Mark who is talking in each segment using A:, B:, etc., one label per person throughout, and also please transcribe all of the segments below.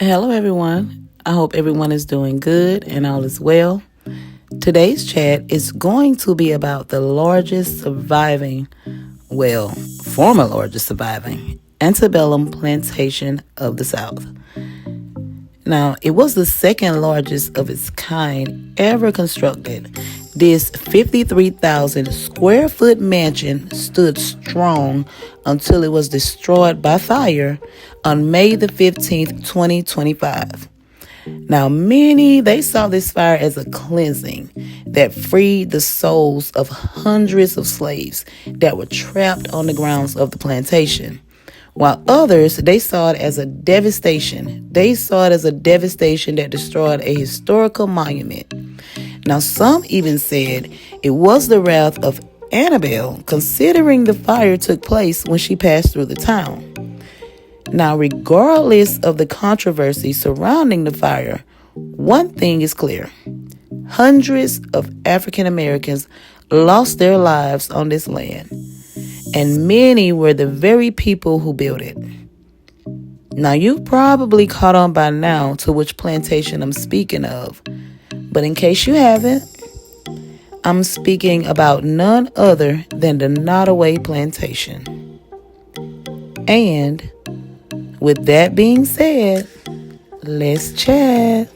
A: Hello, everyone. I hope everyone is doing good and all is well. Today's chat is going to be about the former largest surviving antebellum plantation of the South. Now, it was the second largest of its kind ever constructed. This 53,000 square foot mansion stood strong until it was destroyed by fire on May the 15th, 2025. Now, they saw this fire as a cleansing that freed the souls of hundreds of slaves that were trapped on the grounds of the plantation. While others, they saw it as a devastation. They saw it as a devastation that destroyed a historical monument. Now, some even said it was the wrath of Annabelle, considering the fire took place when she passed through the town. Now, regardless of the controversy surrounding the fire, one thing is clear. Hundreds of African Americans lost their lives on this land, and many were the very people who built it. Now, you've probably caught on by now to which plantation I'm speaking of, but in case you haven't, I'm speaking about none other than the Nottoway Plantation. And with that being said, let's chat.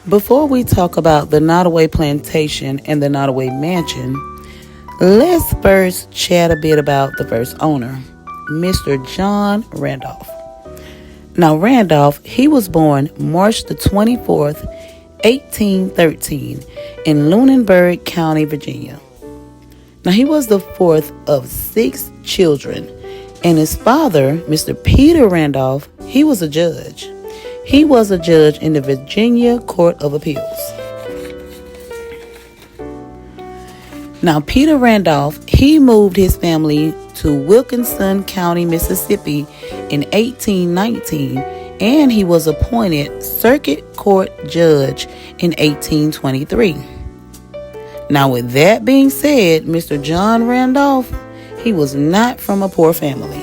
A: Before we talk about the Nottoway Plantation and the Nottoway Mansion, let's first chat a bit about the first owner, Mr. John Randolph. Now, Randolph, he was born March the 24th, 1813 in Lunenburg County, Virginia. Now, he was the fourth of 6 children, and his father, Mr. Peter Randolph, he was a judge. He was a judge in the Virginia Court of Appeals. Now, Peter Randolph, he moved his family to Wilkinson County, Mississippi in 1819, and he was appointed circuit court judge in 1823. Now, with that being said, Mr. John Randolph, he was not from a poor family.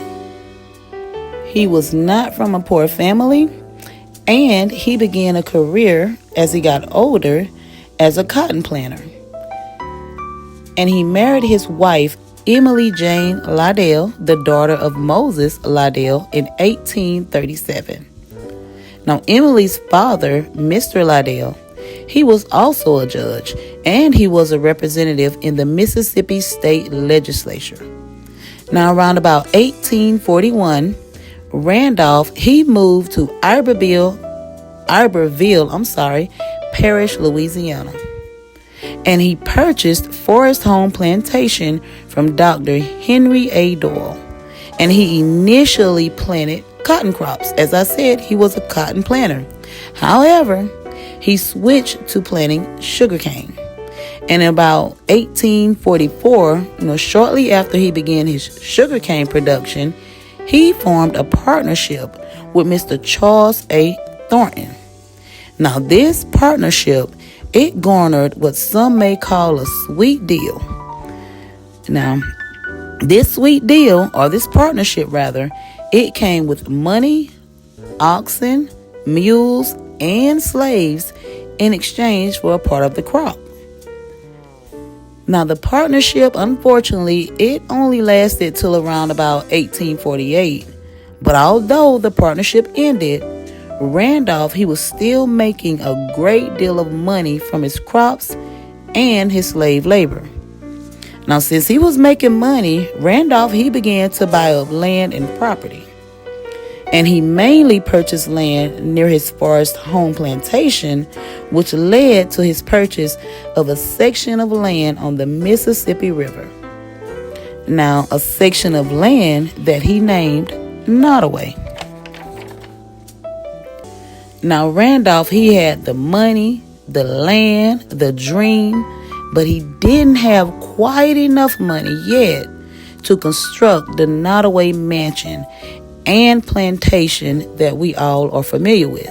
A: And he began a career as he got older as a cotton planter. And he married his wife, Emily Jane Liddell, the daughter of Moses Liddell, in 1837. Now, Emily's father, Mr. Liddell, he was also a judge, and he was a representative in the Mississippi State Legislature. Now, around about 1841, Randolph, he moved to Iberville, Parish, Louisiana. And he purchased Forest Home Plantation from Dr. Henry A. Doyle. And he initially planted cotton crops. As I said, he was a cotton planter. However, he switched to planting sugarcane. And in about 1844, shortly after he began his sugarcane production, he formed a partnership with Mr. Charles A. Thornton. Now, this partnership, it garnered what some may call a sweet deal. Now, this partnership, it came with money, oxen, mules, and slaves in exchange for a part of the crop. Now, the partnership, unfortunately, it only lasted till around about 1848. But although the partnership ended, Randolph, he was still making a great deal of money from his crops and his slave labor. Now, since he was making money, Randolph, he began to buy up land and property. And he mainly purchased land near his Forest Home Plantation, which led to his purchase of a section of land on the Mississippi River. Now, a section of land that he named Nottoway. Now, Randolph, he had the money, the land, the dream, but he didn't have quite enough money yet to construct the Nottoway Mansion and plantation that we all are familiar with.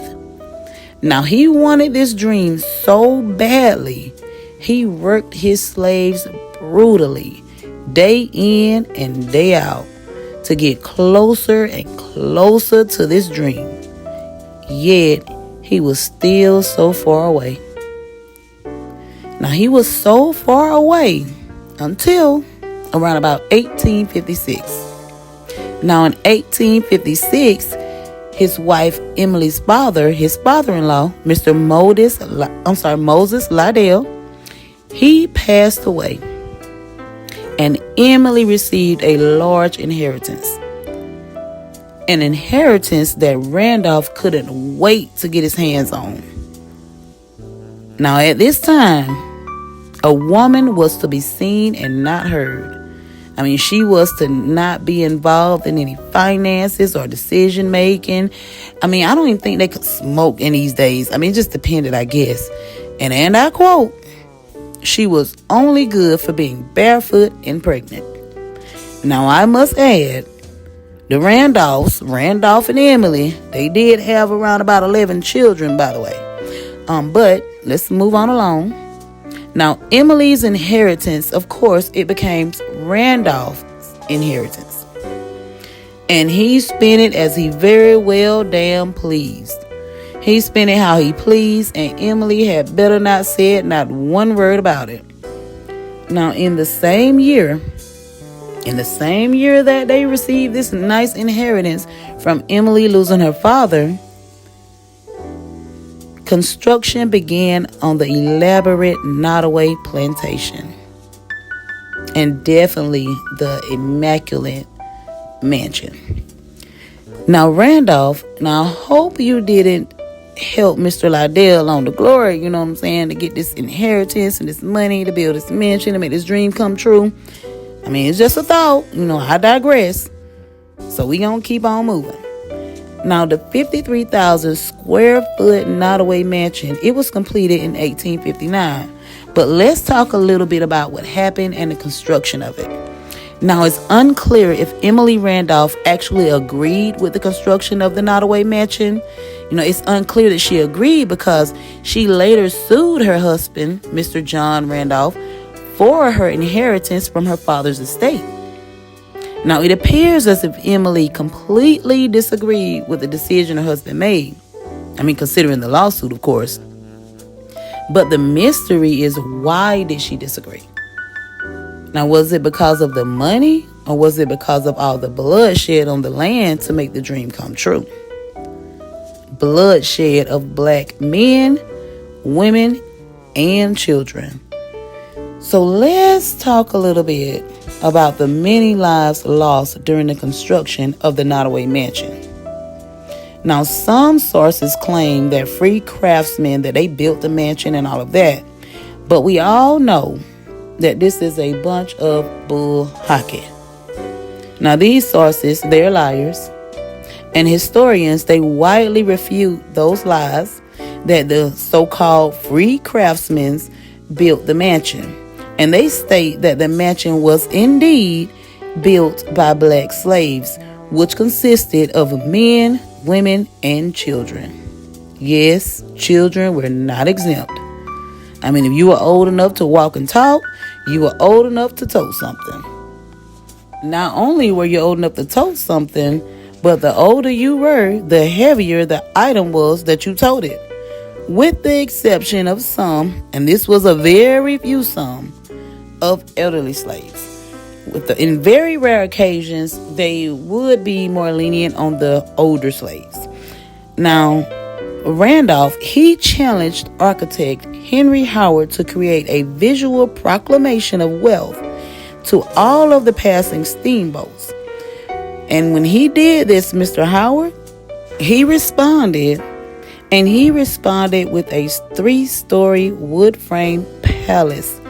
A: Now, he wanted this dream so badly, he worked his slaves brutally, day in and day out, to get closer and closer to this dream. Yet, he was still so far away. Now, he was so far away until around about 1856. Now, in 1856, his wife Emily's father, his father-in-law, Mr. Moses Liddell, he passed away. And Emily received a large inheritance. An inheritance that Randolph couldn't wait to get his hands on. Now, at this time, a woman was to be seen and not heard. I mean, she was to not be involved in any finances or decision making. I mean, I don't even think they could smoke in these days. I mean, it just depended, I guess. And I quote, she was only good for being barefoot and pregnant. Now, I must add, the Randolph and Emily, they did have around about 11 children, by the way. But let's move on along. Now, Emily's inheritance, of course, it became Randolph's inheritance. And he spent it as he very well damn pleased. He spent it how he pleased, and Emily had better not said not one word about it. Now, in the same year that they received this nice inheritance from Emily losing her father, construction began on the elaborate Nottoway Plantation. And definitely the immaculate mansion. Now, Randolph, I hope you didn't help Mr. Liddell on the glory, you know what I'm saying, to get this inheritance and this money to build this mansion, to make this dream come true. I mean, it's just a thought, I digress. So we gonna keep on moving. Now, the 53,000 square foot Nottoway mansion, it was completed in 1859. But let's talk a little bit about what happened and the construction of it. Now, it's unclear if Emily Randolph actually agreed with the construction of the Nottoway mansion. It's unclear that she agreed because she later sued her husband, Mr. John Randolph, for her inheritance from her father's estate. Now, it appears as if Emily completely disagreed with the decision her husband made. I mean, considering the lawsuit, of course. But the mystery is, why did she disagree? Now, was it because of the money, or was it because of all the bloodshed on the land to make the dream come true? Bloodshed of black men, women, and children. So let's talk a little bit about the many lives lost during the construction of the Nottoway mansion. Now, some sources claim that free craftsmen, that they built the mansion and all of that. But we all know that this is a bunch of bull hockey. Now, these sources, they're liars. And historians, they widely refute those lies that the so-called free craftsmen built the mansion. And they state that the mansion was indeed built by black slaves, which consisted of men, women, and children. Yes, children were not exempt. I mean, if you were old enough to walk and talk, you were old enough to tote something. Not only were you old enough to tote something, but the older you were, the heavier the item was that you toted. With the exception of some, and this was a very few some, of elderly slaves. In very rare occasions, they would be more lenient on the older slaves. Now, Randolph, he challenged architect Henry Howard to create a visual proclamation of wealth to all of the passing steamboats. And when he did this, Mr. Howard, he responded with a 3-story wood frame palace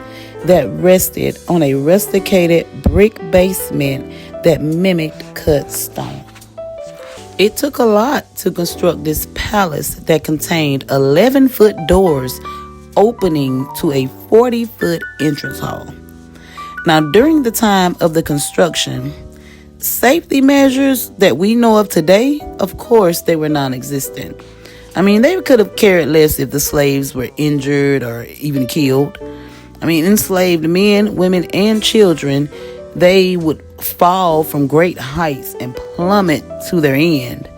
A: that rested on a rusticated brick basement that mimicked cut stone. It took a lot to construct this palace that contained 11-foot doors opening to a 40-foot entrance hall. Now, during the time of the construction, safety measures that we know of today, of course, they were non-existent. I mean, they could have cared less if the slaves were injured or even killed. I mean, enslaved men, women, and children, they would fall from great heights and plummet to their end.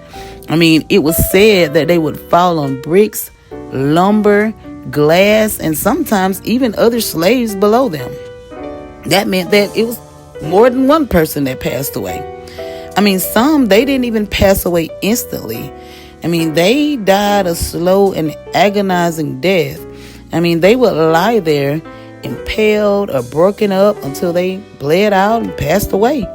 A: I mean, it was said that they would fall on bricks, lumber, glass, and sometimes even other slaves below them. That meant that it was more than one person that passed away. I mean, some, they didn't even pass away instantly. I mean, they died a slow and agonizing death. I mean, they would lie there impaled or broken up until they bled out and passed away.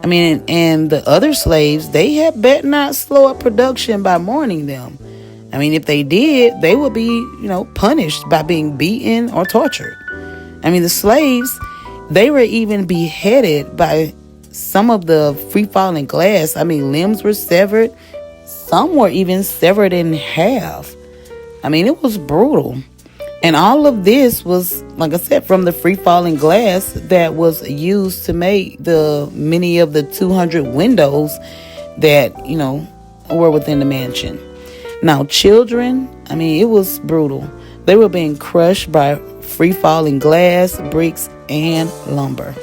A: I mean, and the other slaves, they had better not slow up production by mourning them. I mean, if they did, they would be, punished by being beaten or tortured. I mean, the slaves, they were even beheaded by some of the free-falling glass. I mean, limbs were severed. Some were even severed in half. I mean, it was brutal. And all of this was, like I said, from the free-falling glass that was used to make many of the 200 windows that, were within the mansion. Now, children, I mean, it was brutal. They were being crushed by free-falling glass, bricks, and lumber.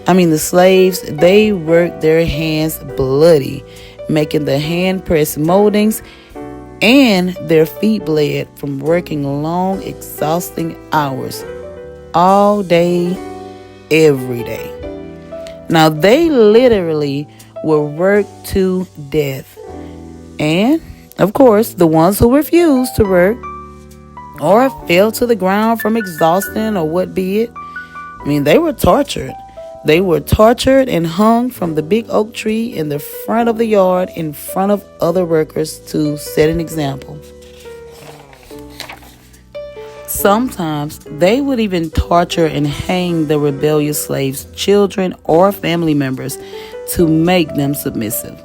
A: I mean, the slaves, they worked their hands bloody, making the hand-pressed moldings, and their feet bled from working long, exhausting hours all day, every day. Now, they literally were worked to death. And, of course, the ones who refused to work or fell to the ground from exhaustion or what be it, I mean, they were tortured. They were tortured and hung from the big oak tree in the front of the yard in front of other workers to set an example. Sometimes they would even torture and hang the rebellious slaves' children or family members to make them submissive.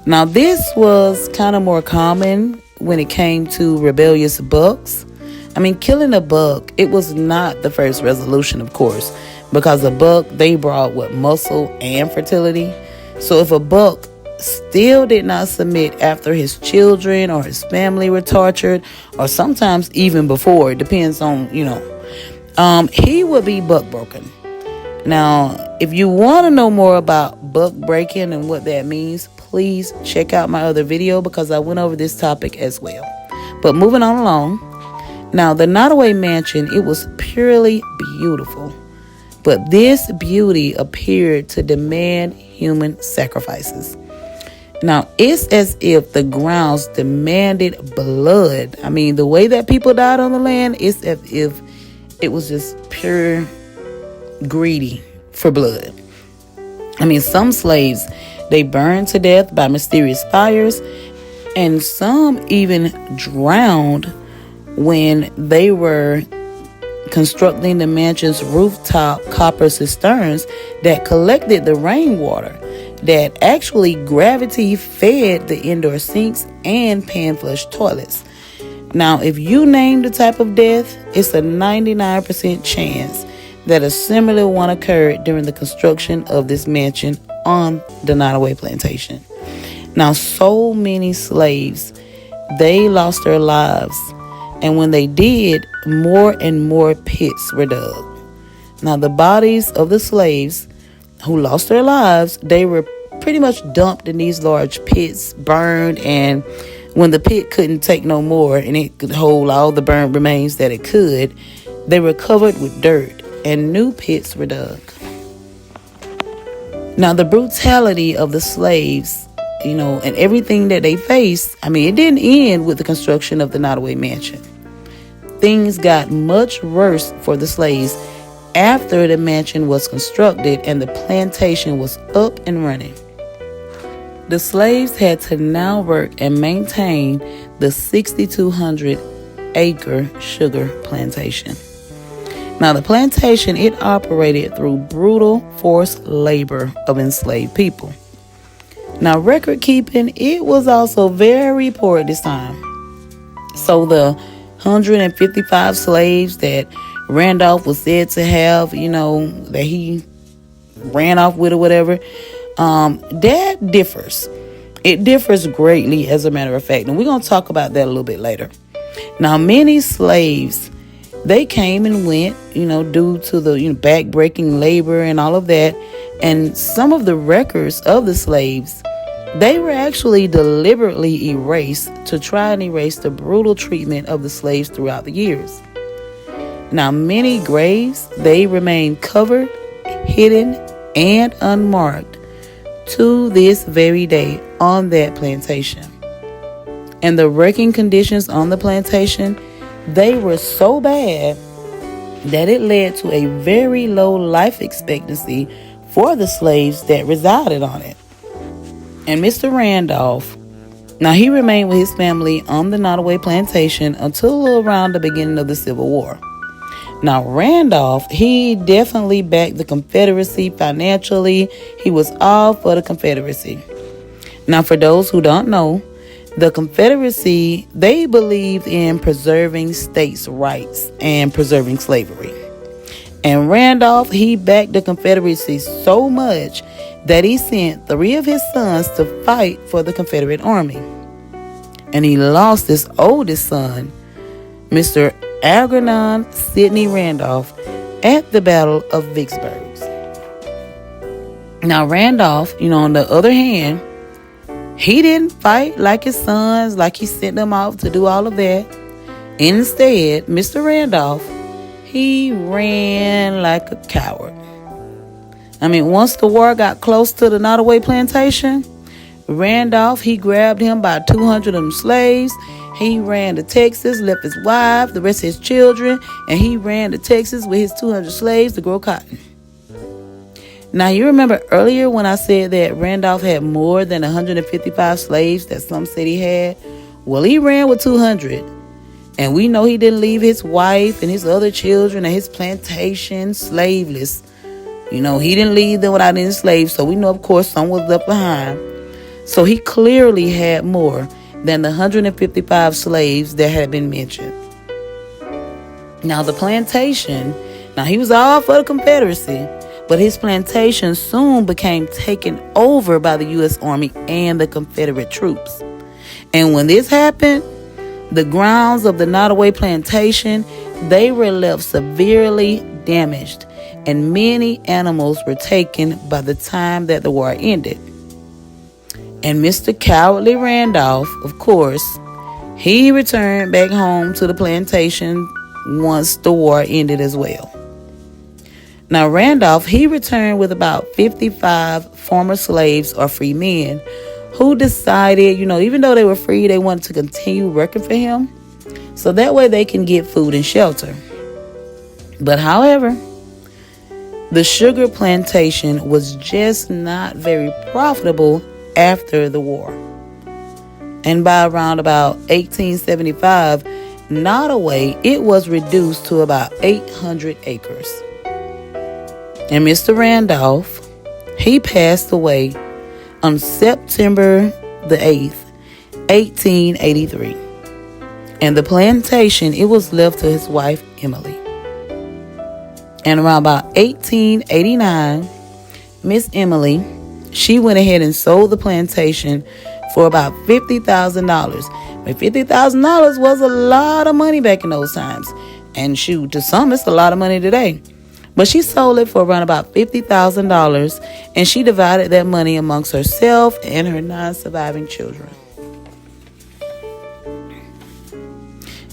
A: Now, this was kind of more common when it came to rebellious bucks. I mean, killing a buck, it was not the first resolution, of course, because a buck, they brought muscle and fertility. So if a buck still did not submit after his children or his family were tortured, or sometimes even before, it depends on, he would be buck broken. Now, if you want to know more about buck breaking and what that means, please check out my other video because I went over this topic as well. But moving on along. Now, the Nottoway mansion, it was purely beautiful. But this beauty appeared to demand human sacrifices. Now, it's as if the grounds demanded blood. I mean, the way that people died on the land is as if it was just pure greedy for blood. I mean, some slaves, they burned to death by mysterious fires, and some even drowned when they were constructing the mansion's rooftop copper cisterns that collected the rainwater that actually gravity fed the indoor sinks and pan flush toilets. Now, if you name the type of death, it's a 99% chance that a similar one occurred during the construction of this mansion on the Nottoway Plantation. Now, so many slaves, they lost their lives. And when they did, more and more pits were dug. Now, the bodies of the slaves who lost their lives, they were pretty much dumped in these large pits, burned, and when the pit couldn't take no more and it could hold all the burned remains that it could, they were covered with dirt and new pits were dug. Now, the brutality of the slaves, and everything that they faced, I mean, it didn't end with the construction of the Nottoway mansion. Things got much worse for the slaves after the mansion was constructed and the plantation was up and running. The slaves had to now work and maintain the 6,200 acre sugar plantation. Now, the plantation, it operated through brutal forced labor of enslaved people. Now, record keeping, it was also very poor at this time. So the 155 slaves that Randolph was said to have, that he ran off with or whatever, that differs. It differs greatly, as a matter of fact. And we're going to talk about that a little bit later. Now, many slaves, They came and went, due to the back-breaking labor and all of that. And some of the records of the slaves, they were actually deliberately erased to try and erase the brutal treatment of the slaves throughout the years. Now, many graves, they remain covered, hidden, and unmarked to this very day on that plantation. And the working conditions on the plantation, they were so bad that it led to a very low life expectancy for the slaves that resided on it. And Mr. Randolph, now he remained with his family on the Nottoway Plantation until around the beginning of the Civil War. Now, Randolph, he definitely backed the Confederacy financially. He was all for the Confederacy. Now, for those who don't know, the Confederacy, they believed in preserving states' rights and preserving slavery. And Randolph, he backed the Confederacy so much that he sent 3 of his sons to fight for the Confederate Army. And he lost his oldest son, Mr. Algernon Sidney Randolph, at the Battle of Vicksburg. Now, Randolph, on the other hand, he didn't fight like his sons, like he sent them off to do all of that. Instead, Mr. Randolph, he ran like a coward. Once the war got close to the Nottoway Plantation, Randolph, he grabbed him by 200 of them slaves. He ran to Texas, left his wife, the rest of his children, and he ran to Texas with his 200 slaves to grow cotton. Now, you remember earlier when I said that Randolph had more than 155 slaves that some said he had? Well, he ran with 200. And we know he didn't leave his wife and his other children and his plantation slaveless. He didn't leave them without any slaves. So we know, of course, some was left behind. So he clearly had more than the 155 slaves that had been mentioned. Now, the plantation, he was all for the Confederacy, but his plantation soon became taken over by the U.S. Army and the Confederate troops. And when this happened, the grounds of the Nottoway Plantation, they were left severely damaged, and many animals were taken by the time that the war ended. And Mr. Cowardly Randolph, of course, he returned back home to the plantation once the war ended as well. Now, Randolph, he returned with about 55 former slaves or free men who decided, even though they were free, they wanted to continue working for him so that way they can get food and shelter. But however, the sugar plantation was just not very profitable after the war. And by around about 1875, Nottoway, it was reduced to about 800 acres. And Mr. Randolph, he passed away on September the 8th, 1883. And the plantation, it was left to his wife, Emily. And around about 1889, Miss Emily, she went ahead and sold the plantation for about $50,000. But $50,000 was a lot of money back in those times. And shoot, to some, it's a lot of money today. But she sold it for around about $50,000, and she divided that money amongst herself and her 9 surviving children.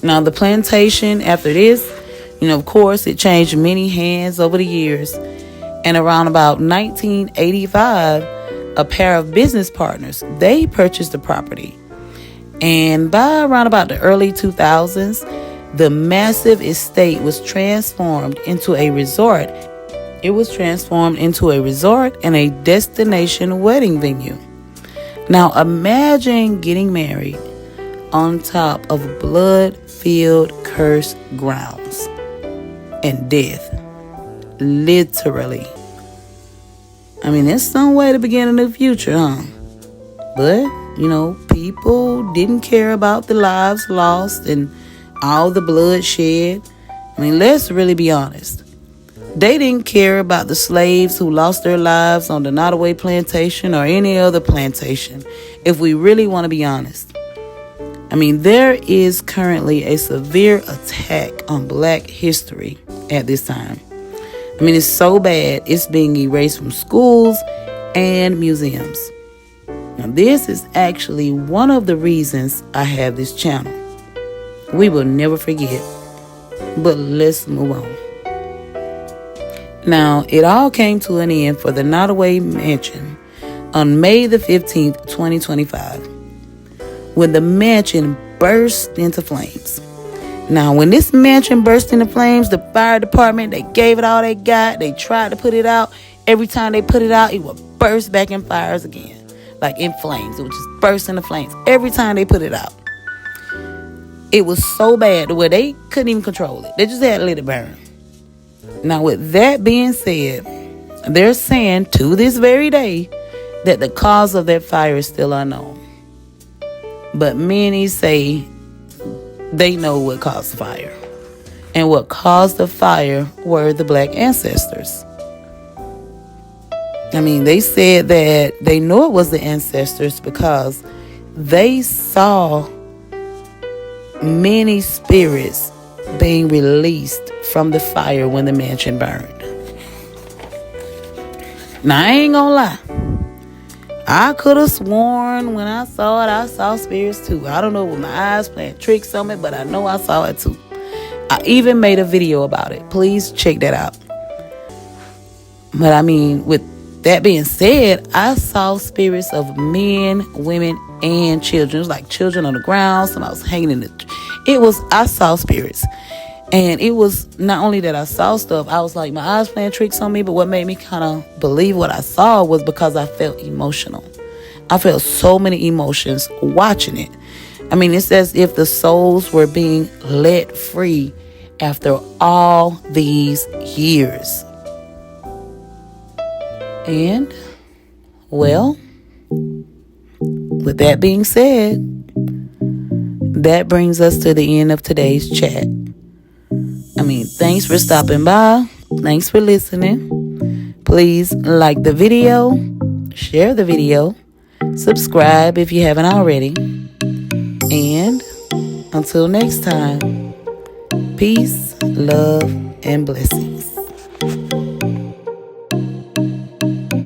A: Now, the plantation, after this, of course, it changed many hands over the years. And around about 1985, a pair of business partners, they purchased the property. And by around about the early 2000s, the massive estate was transformed into a resort. It was transformed into a resort and a destination wedding venue. Now, imagine getting married on top of blood-filled, cursed grounds and death. Literally. There's some way to begin a new future, huh? But, people didn't care about the lives lost and all the blood shed. Let's really be honest. They didn't care about the slaves who lost their lives on the Nottoway Plantation or any other plantation, if we really want to be honest. I mean, there is currently a severe attack on Black history at this time. I mean, it's so bad, it's being erased from schools and museums. Now, this is actually one of the reasons I have this channel. We will never forget. But let's move on. Now, it all came to an end for the Nottoway Mansion on May the 15th, 2025, when the mansion burst into flames. Now, when this mansion burst into flames, the fire department, they gave it all they got. They tried to put it out. Every time they put it out, it would burst back in fires again. Like in flames. It would just burst into flames every time they put it out. It was so bad where they couldn't even control it. They just had to let it burn. Now, with that being said, they're saying to this very day that the cause of that fire is still unknown. But many say they know what caused the fire. And what caused the fire were the Black ancestors. I mean, they said that they know it was the ancestors because they saw many spirits being released from the fire when the mansion burned. Now, I ain't gonna lie. I could have sworn when I saw it, I saw spirits too. I don't know if my eyes playing tricks on me, but I know I saw it too. I even made a video about it. Please check that out. But I mean, with that being said, I saw spirits of men, women, and children. It was like children on the ground. Somebody was hanging in I saw spirits. And it was not only that I saw stuff, I was like, my eyes playing tricks on me. But what made me kind of believe what I saw was because I felt emotional. I felt so many emotions watching it. I mean, it's as if the souls were being let free after all these years. And, well, with that being said, that brings us to the end of today's chat. I mean, thanks for stopping by. Thanks for listening. Please like the video, share the video, subscribe if you haven't already. And until next time, peace, love, and blessings.